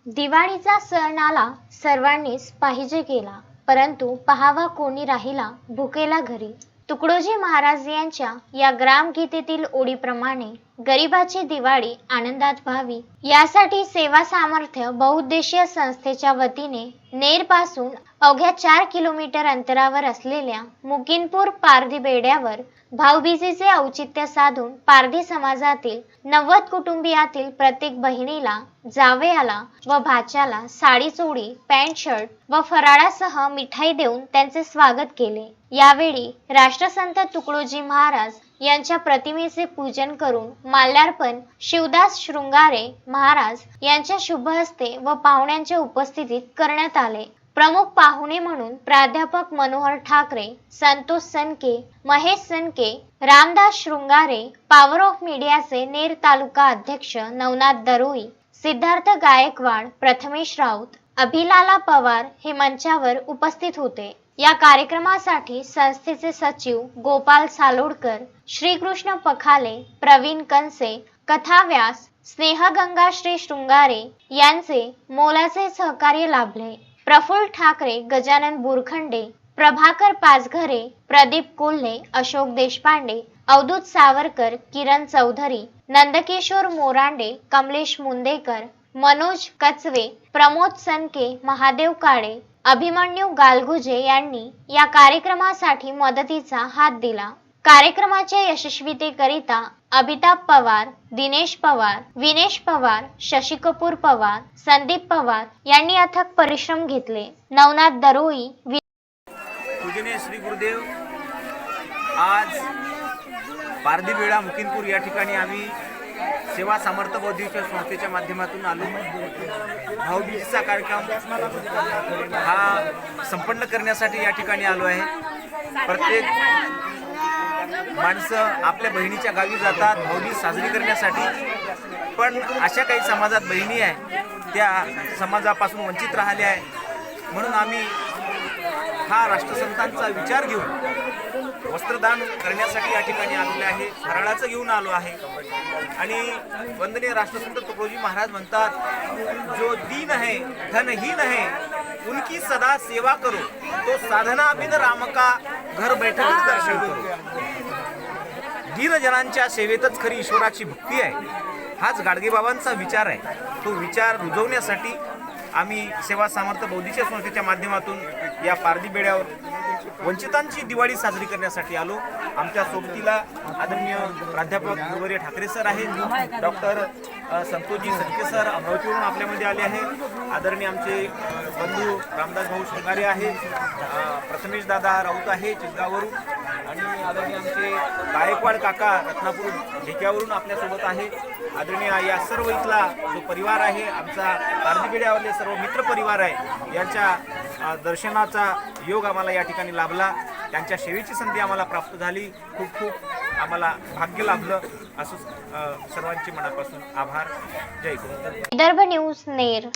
दिवाळीचा सण आला, सर्वांनीच पाहिजे केला, परंतु पहावा कोणी राहिला भुकेला घरी. तुकडोजी महाराज यांच्या या ग्रामगीतेतील ओळीप्रमाणे गरिबाची दिवाळी आनंदात व्हावी यासाठी सेवा सामर्थ्य बहुउद्देशीय संस्थेच्या वतीने नेर पासून अवघ्या 4 किलोमीटर अंतरावर असलेल्या मुकिंदपूर पारधी बेड्यावर भाऊबीजेचे औचित्य साधून पारधी समाजातील 90 कुटुंबियातील प्रत्येक बहिणीला, जावयाला व भाच्याला साडी चोळी, पॅन्ट शर्ट व फराळासह मिठाई देऊन त्यांचे स्वागत केले. यावेळी राष्ट्रसंत तुकडोजी महाराज यांच्या प्रतिमेचे पूजन करून माल्यार्पण शिवदास शृंगारे महाराज यांच्या शुभ हस्ते व पाहुण्यांच्या उपस्थितीत करण्यात आले. प्रमुख पाहुणे म्हणून प्राध्यापक मनोहर ठाकरे, संतोष सनके, महेश सनके, रामदास शृंगारे, पॉवर ऑफ मीडियाचे नेर तालुका अध्यक्ष नवनाथ दरोई, सिद्धार्थ गायकवाड, प्रथमेश राऊत, अभिलाला पवार हे मंचावर उपस्थित होते. या कार्यक्रमासाठी संस्थेचे सचिव गोपाल सालोडकर, श्रीकृष्ण पखाले, प्रवीण कंसे, कथाव्यास स्नेहगंगाश्री शृंगारे यांचे मोलाचे सहकार्य लाभले. प्रफुल्ल ठाकरे, गजानन बुरखंडे, प्रभाकर पाचघरे, प्रदीप कोल्हे, अशोक देशपांडे, अवधूत सावरकर, किरण चौधरी, नंदकिशोर मोरांडे, कमलेश मुंदेकर, मनोज कचवे, प्रमोद सनके, महादेव काळे, अभिमन्यू गालगुजे यांनी या कार्यक्रमासाठी मदतीचा हात दिला. कार्यक्रमाच्या यशस्वीतेकरिता अमिताभ पवार, दिनेश पवार, विनेश पवार, शशी कपूर पवार, संदीप पवार यांनी अथक परिश्रम घेतले. नवनाथ दरोई, पूजनीय श्री गुरुदेव, आज पारधी बेडा मुकिंदपूर या ठिकाणी आम्ही सेवा सामर्थ्य बौद्धिक संस्थेच्या माध्यमातून आलो. भाऊबीजेचा कार्यक्रम हा संपन्न करण्यासाठी या ठिकाणी आलो आहे. प्रत्येक माणसं आपल्या बहिणीच्या गावी जातात भाऊबीज साजरी करण्यासाठी, पण अशा काही समाजात बहिणी आहे त्या समाजापासून वंचित राहिल्या आहे. म्हणून आम्ही हा राष्ट्रसंतांचा विचार घेऊन वस्त्रदान करण्यासाठी या ठिकाणी आलेले आहे. फराळाचं घेऊन आलो आहे. आणि वंदनीय राष्ट्रसंत तुकडोजी महाराज म्हणतात, जो दीन है धनहीन है उनकी सदा सेवा करो, तो साधना बिन राम का घर बैठे दर्शन करो. दीन जनांच्या सेवेतच खरी ईश्वराची भक्ती आहे. हाच गाडगेबाबांचा विचार आहे. तो विचार रुजवण्यासाठी आम्ही सेवा सामर्थ्य बौद्धिक संस्थेच्या माध्यमातून या पारधी बेड्यावर वंचितांची दिवाळी साजरी करण्यासाठी आलो. आमच्या सोबतीला आदरणीय प्राध्यापक गुरुवर्य ठाकरे सर आहेत, डॉक्टर संतोषजी सनके सर अमरावतीवरून आपल्यामध्ये आले आहेत, आदरणीय आमचे बंधू रामदास भाऊ शृंगारे आहेत, प्रथमेश दादा राऊत आहे चितगाववरून, आणि आदरणीय आमचे गायकवाड काका रत्नापूर ढेक्यावरून आपल्यासोबत आहे. आदरणीय या सर्व इथला जो परिवार आहे, आमचा पारधी बेड्यावरले सर्व मित्र परिवार आहे, यांच्या दर्शनाचा योग आम्हाला या ठिकाणी लाभला. त्यांच्या सेवेची संधी आम्हाला प्राप्त झाली. खूप खूप आम्हाला भाग्य लाभलं. असं सर्वांचे मनापासून आभार. जय गुरु. विदर्भ न्यूज नेर.